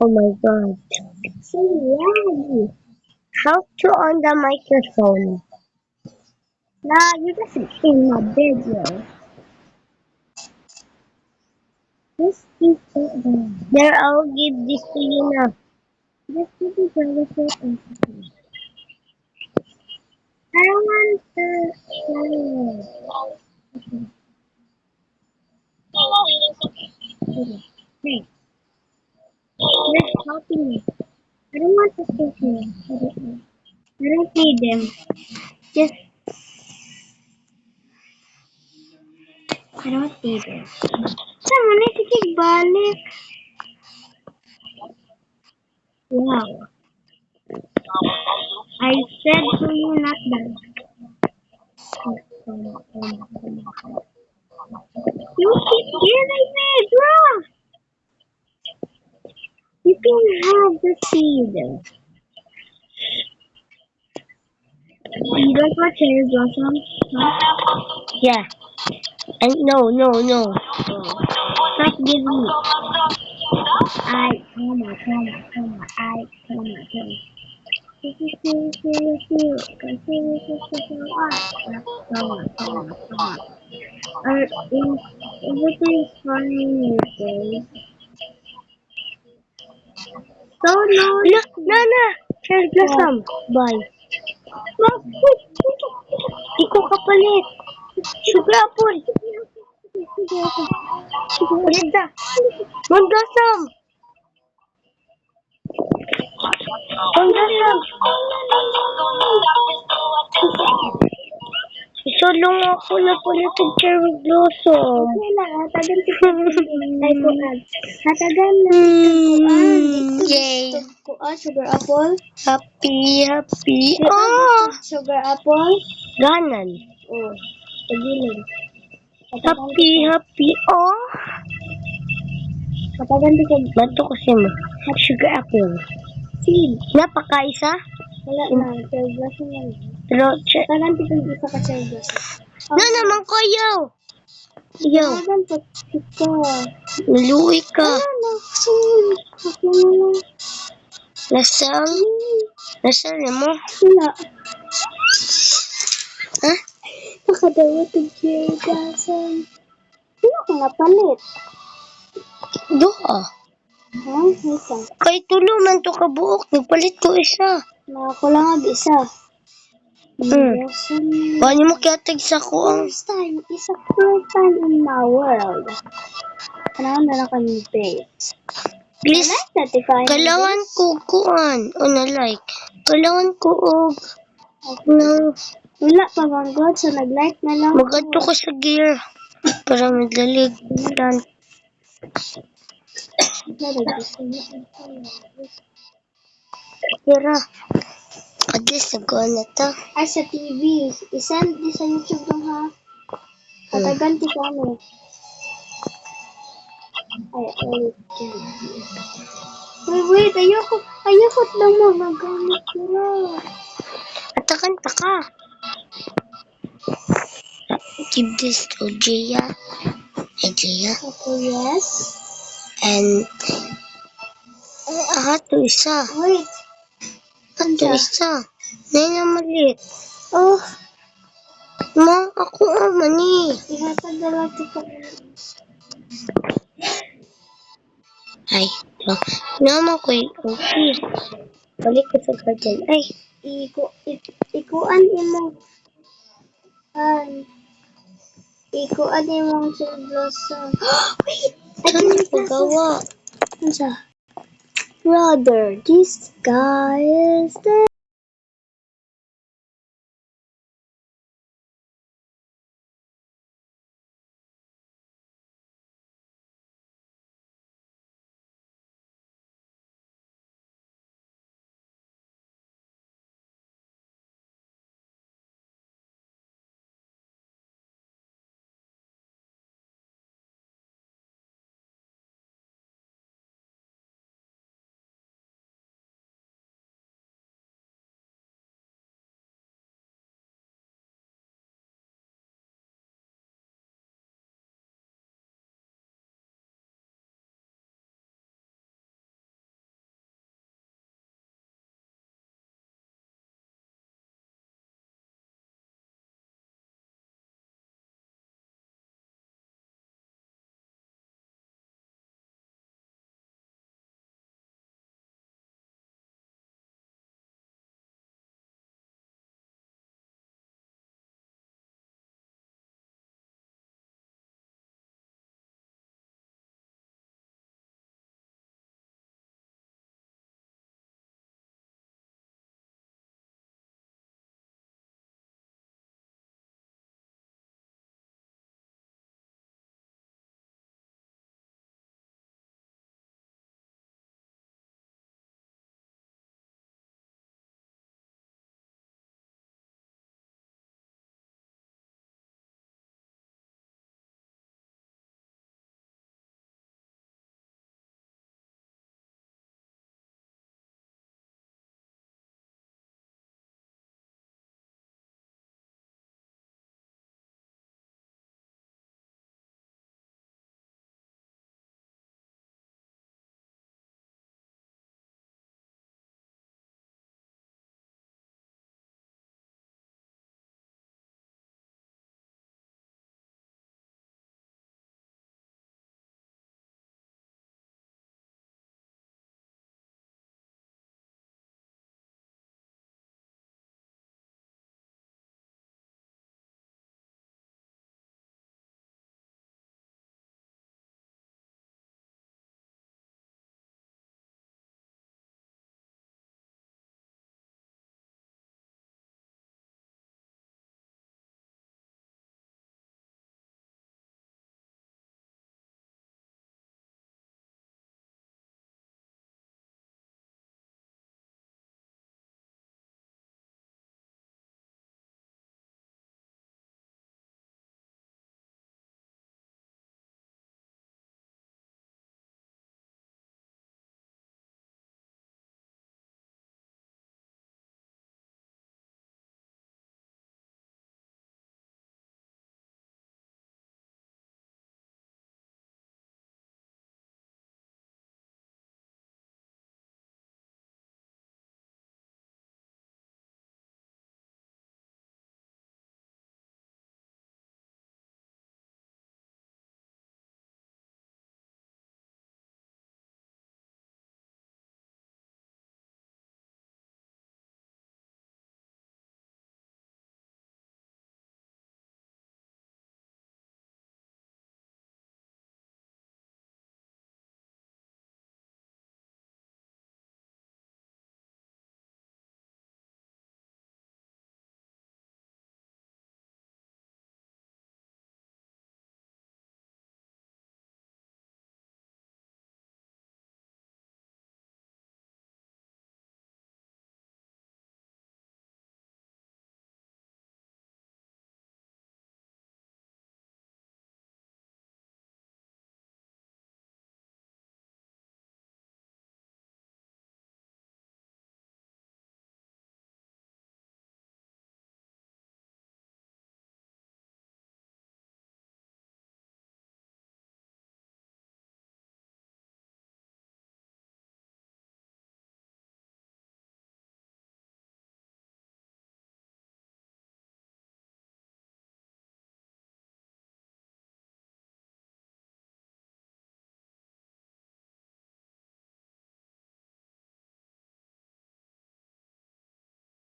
Oh my god. How to on the microphone? Nah, you just in my video. Just keep it down. There, I'll give this to you now. Just keep it down. I want to Hey, you're helping me. I don't want to stay here. I don't need them. Just, I don't need them. Sama na sige, balik. Wow. I said to you not that. You keep giving me, bro. You can have the seed. You don't want cherry blossom? Huh? Yeah. And no. Stop giving me. Comma. Comma. Everything's fine with this. So no. Cherry blossom. Bye. Ikaw kapalit. Sugar apple. Ulit na. Moon blossom. Isulong ako na pala sa cherry blossom. Okay lang, hatagan ko. Ay, kuan. Hatagan na kuan. Yay. Kuan, sugar apple. Happy. Oh! Sugar apple. Ganan. Oh, pagilin. Happy. Oh! Hatagan ko. Bato ko siya mo. Sugar apple. Seed. Napakaisa? Wala na. Cherry blossom lang. Pero, hatagan ko isa ka cherry blossom. No naman ko, yo! Hatagan ko ito. Naluwi ka. Nasaan mo? Wala. Ha? Nakadawat ang cherry blossom. Wala ko napalit. Doa. Ha? Ito. Kay tulo man to kabuok. Nagpalit ko isa. Ako lang ang isa. Wala mo kiatag sa ko ang... First time in my world. Kailangan na lang kami base. Please, kailangan ko kuan. O na-like. Kailangan ko og... Wala pa bang God. So nag-like na lang. Magato ko sa gear. Para maglalig. Tira. Adis, nagawa na to. Ay, sa TV. I-send di sa YouTube lang ha. Katagan ti kami. Wait. Ayoko lang mo. Nagamit tira. Atakan ka. Give this to Gia. Hey, Gia. Okay, yes. And... to isa. Wait. To isa. Nay na maliit. Oh. Ma, ako mani. Ihatag na lang ito. Ay, ito. Naman ko okay. Balik ko sa garden. Ay. Ikuan mo. Ikuan mo sa blossom. Wait. Saan pagawa? Brother, this guy is there.